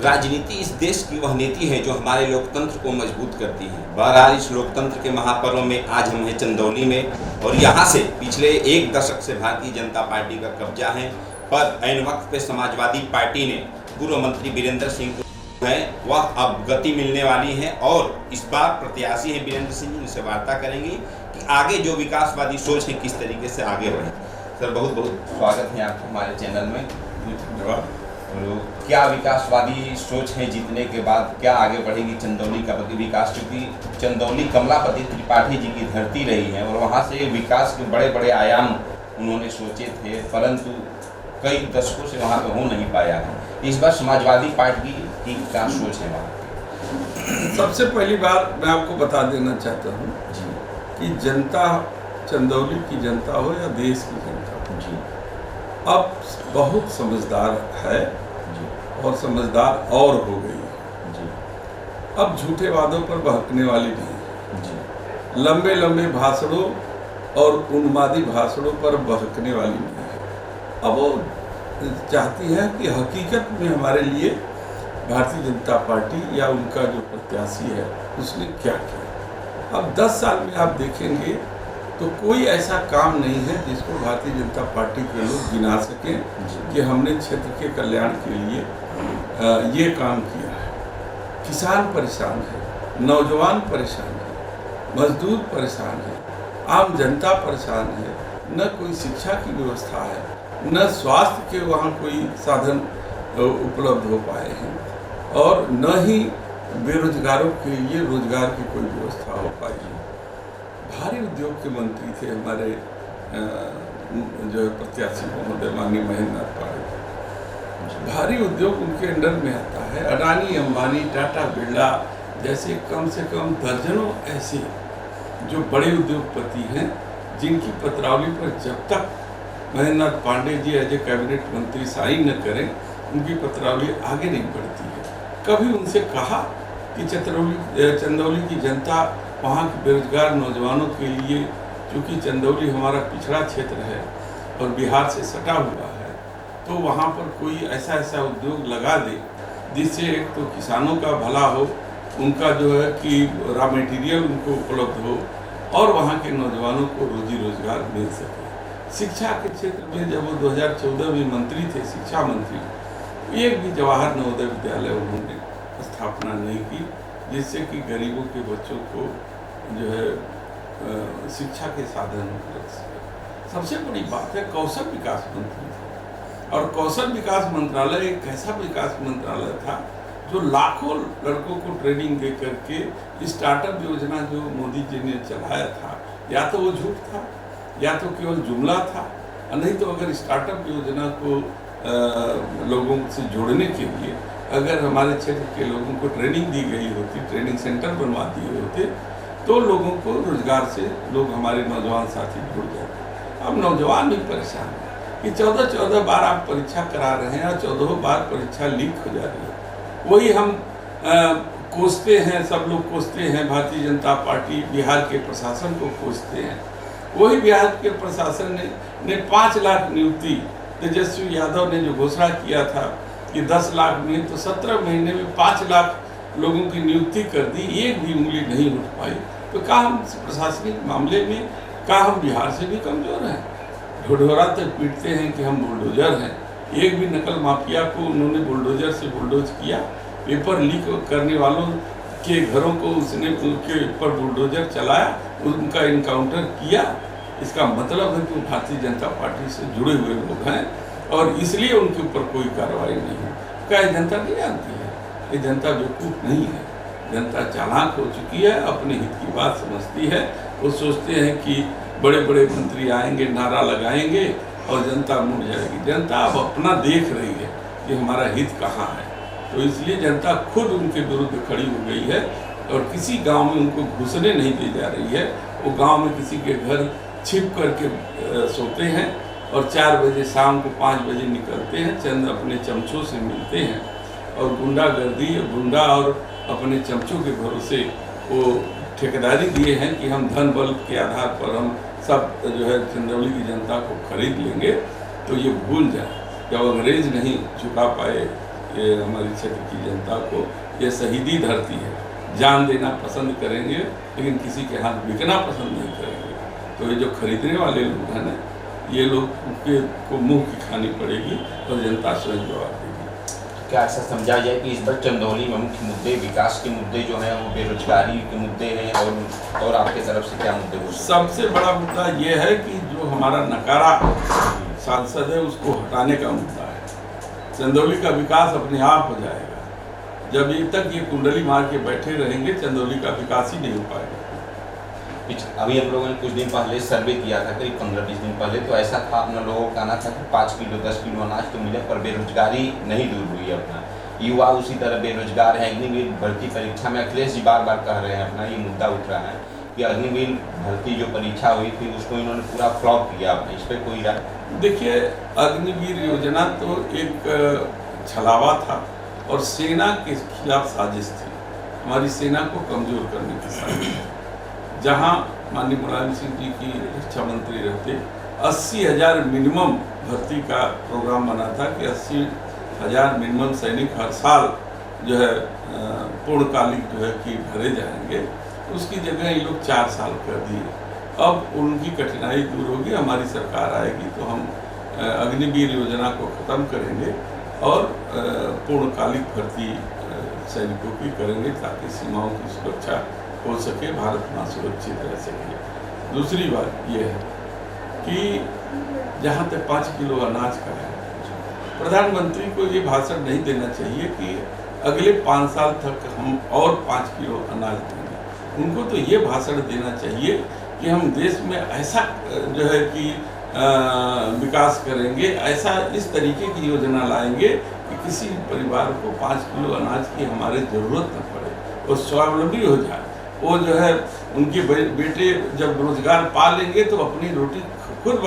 राजनीति इस देश की वह नीति है जो हमारे लोकतंत्र को मजबूत करती है। बहरहाल इस लोकतंत्र के महापर्व में आज हम हैं चंदौली में और यहाँ से पिछले एक दशक से भारतीय जनता पार्टी का कब्जा है, पर ऐन वक्त पे समाजवादी पार्टी ने पूर्व मंत्री वीरेंद्र सिंह को है वह अब गति मिलने वाली है और इस बार प्रत्याशी है वीरेंद्र सिंह जी, उनसे वार्ता करेंगे कि आगे जो विकासवादी सोच है किस तरीके से आगे बढ़े। सर बहुत बहुत स्वागत है आपको हमारे चैनल में। क्या विकासवादी सोच है जीतने के बाद, क्या आगे बढ़ेगी चंदौली का विकास, क्योंकि चंदौली कमलापति त्रिपाठी जी की धरती रही है और वहाँ से विकास के बड़े बड़े आयाम उन्होंने सोचे थे, परंतु कई दशकों से वहाँ पे हो नहीं पाया है। इस बार समाजवादी पार्टी की क्या सोच है वहाँ? सबसे पहली बात मैं आपको बता देना चाहता हूँ कि जनता, चंदौली की जनता हो या देश की जनता हो जी, अब बहुत समझदार है जी, और समझदार और हो गई है जी। अब झूठे वादों पर बहकने वाली नहीं जी, लंबे लंबे भाषणों और उन्मादी भाषणों पर बहकने वाली नहीं है। अब वो चाहती है कि हकीकत में हमारे लिए भारतीय जनता पार्टी या उनका जो प्रत्याशी है उसने क्या किया। अब 10 साल में आप देखेंगे तो कोई ऐसा काम नहीं है जिसको भारतीय जनता पार्टी के लोग गिना सकें कि हमने क्षेत्र के कल्याण के लिए ये काम किया है। किसान परेशान है, नौजवान परेशान है, मजदूर परेशान है, आम जनता परेशान है, न कोई शिक्षा की व्यवस्था है, न स्वास्थ्य के वहाँ कोई साधन उपलब्ध हो पाए हैं और न ही बेरोजगारों के लिए रोजगार की कोई व्यवस्था हो पाई है। भारी उद्योग के मंत्री थे हमारे जो है प्रत्याशी महोदय माननीय महेंद्र नाथ पांडे। भारी उद्योग उनके अंडर में आता है। अडानी, अंबानी, टाटा, बिरला जैसे कम से कम दर्जनों ऐसे जो बड़े उद्योगपति हैं जिनकी पत्रावली पर जब तक Mahendra Nath Pandey ji as a cabinet मंत्री साइन न करें उनकी पत्रावली आगे नहीं बढ़ती है। कभी उनसे कहा कि चंदौली की जनता वहाँ के बेरोजगार नौजवानों के लिए, क्योंकि चंदौली हमारा पिछड़ा क्षेत्र है और बिहार से सटा हुआ है, तो वहाँ पर कोई ऐसा उद्योग लगा दे जिससे एक तो किसानों का भला हो, उनका जो है कि रॉ मटेरियल उनको उपलब्ध हो और वहाँ के नौजवानों को रोजी रोजगार मिल सके। शिक्षा के क्षेत्र में जब वो 2014 में मंत्री थे, शिक्षा मंत्री, एक भी जवाहर नवोदय विद्यालय उन्होंने स्थापना नहीं की जिससे कि गरीबों के बच्चों को जो है शिक्षा के साधन उपलब्ध सके। सबसे बड़ी बात है कौशल विकास मंत्री था और कौशल विकास मंत्रालय एक ऐसा विकास मंत्रालय था जो लाखों लड़कों को ट्रेनिंग दे करके स्टार्टअप योजना जो मोदी जी ने चलाया था, या तो वो झूठ था या तो केवल जुमला था, नहीं तो अगर स्टार्टअप योजना को लोगों से जोड़ने के लिए अगर हमारे क्षेत्र के लोगों को ट्रेनिंग दी गई होती, ट्रेनिंग सेंटर बनवा दिए होते, तो लोगों को रोजगार से लोग हमारे नौजवान साथी जुड़ जाते। अब नौजवान भी परेशान है कि 14 बार आप परीक्षा करा रहे हैं और 14 बार परीक्षा लीक हो जा रही है। वही हम कोसते हैं, सब लोग कोसते हैं, भारतीय जनता पार्टी बिहार के प्रशासन को कोसते हैं। वही बिहार के प्रशासन ने 5 लाख नियुक्ति तेजस्वी यादव ने जो घोषणा किया था कि 10 लाख में, तो 17 महीने में 5 लाख लोगों की नियुक्ति कर दी, एक भी उंगली नहीं उठ पाई। तो क्या हम प्रशासनिक मामले में, क्या हम बिहार से भी कमजोर हैं? ढोढोरा तक पीटते हैं कि हम बुलडोजर हैं। एक भी नकल माफिया को उन्होंने बुलडोजर से बुलडोज किया। पेपर लीक करने वालों के घरों को उसने उनके ऊपर बुलडोजर चलाया, उनका इनकाउंटर किया। इसका मतलब है कि भारतीय जनता पार्टी से जुड़े हुए लोग हैं और इसलिए उनके ऊपर कोई कार्रवाई नहीं है। क्या जनता नहीं जानती है? ये जनता बेवकूफ़ नहीं है, जनता चालाक हो चुकी है, अपने हित की बात समझती है। वो सोचते हैं कि बड़े बड़े मंत्री आएंगे, नारा लगाएंगे और जनता मुड़ जाएगी। जनता अब अपना देख रही है कि हमारा हित कहाँ है, तो इसलिए जनता खुद उनके विरुद्ध खड़ी हो गई है और किसी गांव में उनको घुसने नहीं दी जा रही है। वो गांव में किसी के घर छिप करके सोते हैं और 4 बजे शाम को 5 बजे निकलते हैं, चंद अपने चमचों से मिलते हैं और गुंडागर्दी, गुंडा और अपने चमचों के भरोसे वो ठेकेदारी दिए हैं कि हम धन बल के आधार पर हम सब जो है चंदौली की जनता को खरीद लेंगे। तो ये भूल जाए, जब अंग्रेज नहीं झुका पाए ये हमारी क्षेत्र की जनता को ये शहीदी धरती है। जान देना पसंद करेंगे लेकिन किसी के हाथ बिकना पसंद नहीं करेंगे। तो ये जो खरीदने वाले लोग हैं ना, ये लोग को मुंह की खानी पड़ेगी और जनता स्वयं जवाब देगी। क्या ऐसा समझा जाए कि इस बार चंदौली में मुख्य मुद्दे विकास के मुद्दे जो हैं वो बेरोजगारी के मुद्दे हैं, और आपके तरफ से क्या मुद्दे हो सकते हैं? सबसे बड़ा मुद्दा ये है कि जो हमारा नकारा सांसद है उसको हटाने का मुद्दा है। चंदौली का विकास अपने आप हो जाएगा। जब तक ये कुंडली मार के बैठे रहेंगे चंदौली का विकास ही नहीं हो पाएगा। अभी हम लोगों ने कुछ दिन पहले सर्वे किया था, करीब 15-20 दिन पहले, तो ऐसा था, अपना लोगों का कहना था कि 5 किलो 10 किलो अनाज तो मिले पर बेरोजगारी नहीं दूर हुई है। अपना युवा उसी तरह बेरोजगार है। अग्निवीर भर्ती परीक्षा में अखिलेश जी बार बार कह रहे हैं, अपना ये मुद्दा उठ रहा है कि अग्निवीर भर्ती जो परीक्षा हुई थी उसको इन्होंने पूरा फ्लॉप किया। अपने इस पर कोई राय? देखिए, अग्निवीर योजना तो एक छलावा था और सेना के खिलाफ साजिश थी, हमारी सेना को कमजोर करने की साजिश। जहां माननीय मुलायम सिंह जी की रक्षा मंत्री रहते 80,000 मिनिमम भर्ती का प्रोग्राम बना था कि 80,000 मिनिमम सैनिक हर साल जो है पूर्णकालिक जो है कि भरे जाएंगे। उसकी जगह ये लोग 4 साल कर दिए। अब उनकी कठिनाई दूर होगी, हमारी सरकार आएगी तो हम अग्निवीर योजना को ख़त्म करेंगे और पूर्णकालिक भर्ती सैनिकों की करेंगे ताकि सीमाओं की सुरक्षा हो सके, भारत मां सुरक्षित रह सके। दूसरी बात यह है कि जहाँ तक 5 किलो अनाज का है, प्रधानमंत्री को ये भाषण नहीं देना चाहिए कि अगले 5 साल तक हम और 5 किलो अनाज देंगे। उनको तो ये भाषण देना चाहिए कि हम देश में ऐसा जो है कि विकास करेंगे, ऐसा इस तरीके की योजना लाएंगे कि किसी परिवार को 5 किलो अनाज की हमारे ज़रूरत न पड़े, वो स्वावलंबी हो जाए। वो जो है उनके बेटे जब रोजगार पा लेंगे तो अपनी रोटी खुद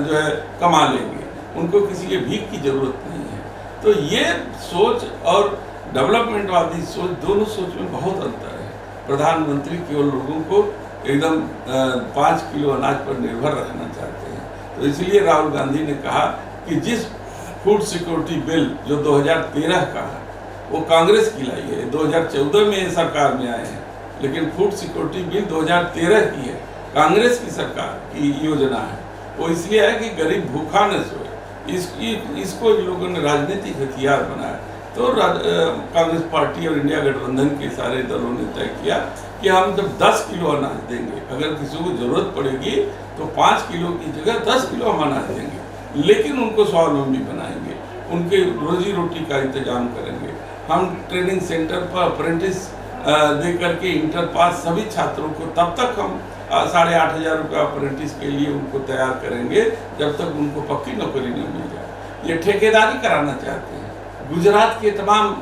जो है कमा लेंगे, उनको किसी के भीख की जरूरत नहीं है। तो ये सोच और डेवलपमेंटवादी सोच, दोनों सोच में बहुत अंतर है। प्रधानमंत्री केवल लोगों को एकदम 5 किलो अनाज पर निर्भर रखना चाहते हैं। तो इसलिए राहुल गांधी ने कहा कि जिस फूड सिक्योरिटी बिल जो 2013 का है वो कांग्रेस की लाई है, 2014 में सरकार में आए हैं, लेकिन फूड सिक्योरिटी बिल 2013 की है, कांग्रेस की सरकार की योजना है। वो इसलिए है कि गरीब भूखा न सोए। इसको इन लोगों ने राजनीतिक हथियार बनाया। तो कांग्रेस पार्टी और इंडिया गठबंधन के सारे दलों ने तय किया कि हम जब 10 किलो अनाज देंगे, अगर किसी को जरूरत पड़ेगी तो 5 किलो की जगह 10 किलो हम अनाज देंगे, लेकिन उनको स्वावलंबी बनाएंगे, उनके रोजी रोटी का इंतजाम करेंगे। हम ट्रेनिंग सेंटर पर अप्रेंटिस दे करके इंटर पास सभी छात्रों को तब तक हम 8,500 रुपये अप्रेंटिस के लिए उनको तैयार करेंगे जब तक उनको पक्की नौकरी नहीं मिल जाए। ये ठेकेदारी कराना चाहते हैं। गुजरात के तमाम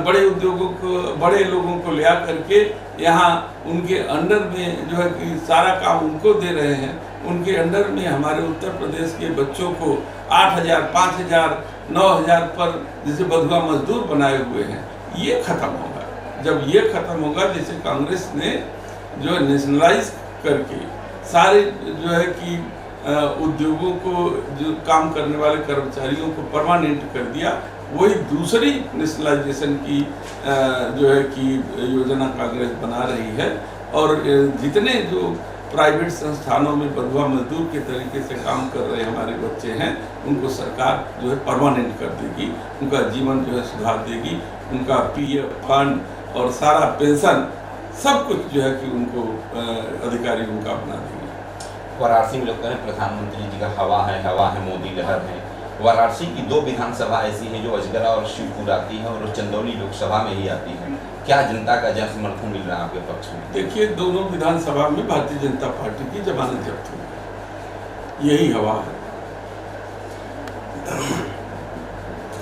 बड़े उद्योगों को, बड़े लोगों को ले आ करके यहाँ उनके अंडर में जो है कि सारा काम उनको दे रहे हैं। उनके अंडर में हमारे उत्तर प्रदेश के बच्चों को 8,000, 5,000, 9,000 पर जैसे बधुआ मजदूर बनाए हुए हैं। ये खत्म होगा। जब ये खत्म होगा, जैसे कांग्रेस ने जो है नेशनलाइज करके सारे जो है कि उद्योगों को, जो काम करने वाले कर्मचारियों को परमानेंट कर दिया, वही दूसरी नेशनलाइजेशन की जो है कि योजना कांग्रेस बना रही है। और जितने जो प्राइवेट संस्थानों में बधुआ मजदूर के तरीके से काम कर रहे हमारे बच्चे हैं, उनको सरकार जो है परमानेंट कर देगी, उनका जीवन जो है सुधार देगी, उनका PF फंड और सारा पेंशन सब कुछ जो है कि उनको अधिकारी उनका अपना देंगे। वाराणसी में लोग कह रहे हैं प्रधानमंत्री जी का हवा है, मोदी लहर है। वाराणसी की 2 विधानसभा ऐसी हैं जो अजगरा और शिवपुर आती है और चंदौली लोकसभा में ही आती है। क्या जनता का जन समर्थन मिल रहा है आपके पक्ष में? देखिए, दोनों विधानसभा में भारतीय जनता पार्टी की जमानत जब्त हुई, यही हवा है।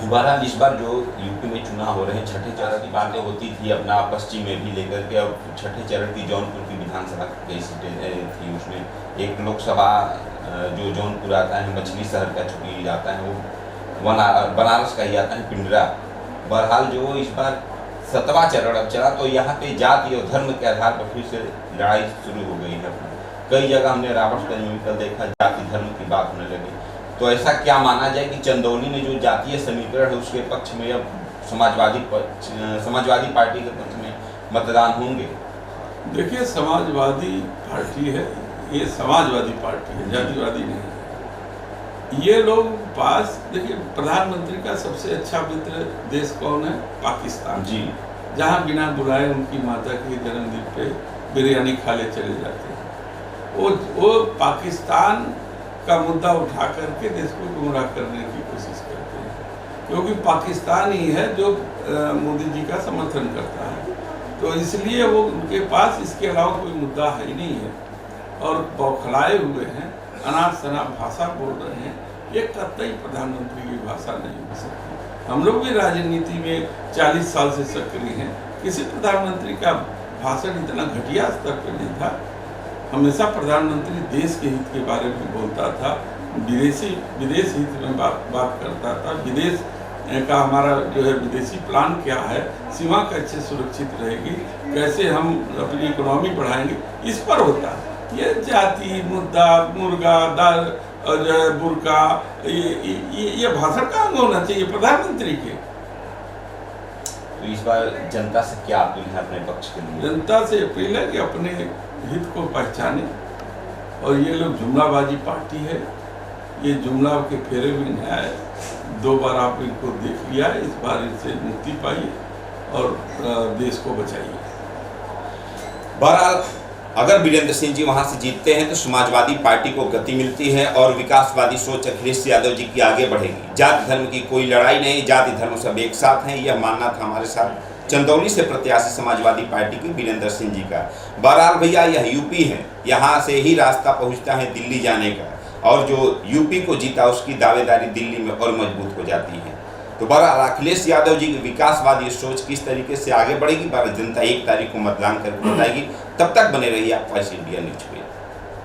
बहरहाल इस बार जो यूपी में चुनाव हो रहे हैं, छठे चरण की बातें होती थी अपना पश्चिम में भी लेकर के। अब छठे चरण की जौनपुर की विधानसभा कई सीटें थी, उसमें एक लोकसभा जो जौनपुर आता है, मछली शहर का चुकी जाता है, वो बनारस का ही आता है, पिंडरा। बहरहाल जो इस बार 7वां चरण अब चला, तो यहाँ पे जाति और धर्म के आधार पर फिर से लड़ाई शुरू हो गई है। कई जगह हमने रावटगंज में कल देखा, जाति धर्म की बात होने लगी। तो ऐसा क्या माना जाए कि चंदौली में जो जातीय समीकरण है उसके पक्ष में अब समाजवादी पार्टी के पक्ष में मतदान होंगे? देखिए, समाजवादी पार्टी है, ये समाजवादी पार्टी है, जातिवादी नहीं है। ये लोग पास, देखिए, प्रधानमंत्री का सबसे अच्छा मित्र देश कौन है? पाकिस्तान जी। जहाँ बिना बुलाए उनकी माता के जन्मदिन पे बिरयानी खा ले चले जाते हैं। वो पाकिस्तान का मुद्दा उठा करके देश को गुमराह करने की कोशिश करते हैं, क्योंकि पाकिस्तान ही है जो मोदी जी का समर्थन करता है। तो इसलिए वो उनके पास इसके अलावा कोई मुद्दा है ही नहीं है, और बौखलाए हुए हैं, अनाप शनाप भाषा बोल रहे हैं। ये कतई प्रधानमंत्री की भाषा नहीं हो सकती। हम लोग भी राजनीति में 40 साल से सक्रिय हैं, किसी प्रधानमंत्री का भाषण इतना घटिया स्तर पर नहीं था। हमेशा प्रधानमंत्री देश के हित के बारे में बोलता था, विदेश हित में बात करता था। विदेश का हमारा जो है विदेशी प्लान क्या है, सीमा कैसे सुरक्षित रहेगी, कैसे हम अपनी इकोनॉमी बढ़ाएंगे, इस पर होता है। ये जाति मुद्दा, मुर्गा दाल और जो है बुर्का, ये भाषण का अंग होना चाहिए प्रधानमंत्री के। तो इस बार जनता से क्या अपील है अपने पक्ष के लिए? जनता से अपील है कि अपने हित को पहचाने, और ये लोग जुमलाबाजी पार्टी है, ये जुमला के फेरे में नहीं आए। 2 बार आप इनको देख लिया है, इस बार इनसे मुक्ति पाइए और देश को बचाइए। बहरहाल, अगर वीरेंद्र सिंह जी वहां से जीतते हैं तो समाजवादी पार्टी को गति मिलती है और विकासवादी सोच अखिलेश यादव जी की आगे बढ़ेगी। जाति धर्म की कोई लड़ाई नहीं, जाति धर्म सब एक साथ हैं, यह मानना था हमारे साथ चंदौली से प्रत्याशी समाजवादी पार्टी के वीरेंद्र सिंह जी का। बहरहाल भैया, यह यूपी है, यहाँ से ही रास्ता पहुँचता है दिल्ली जाने का, और जो यूपी को जीता उसकी दावेदारी दिल्ली में और मजबूत हो जाती है। तो बहरहाल अखिलेश यादव जी की विकासवादी सोच किस तरीके से आगे बढ़ेगी, भारत जनता 1 तारीख को मतदान करके बताएगी। तब तक बने रहिए आप वॉइस इंडिया न्यूज पे।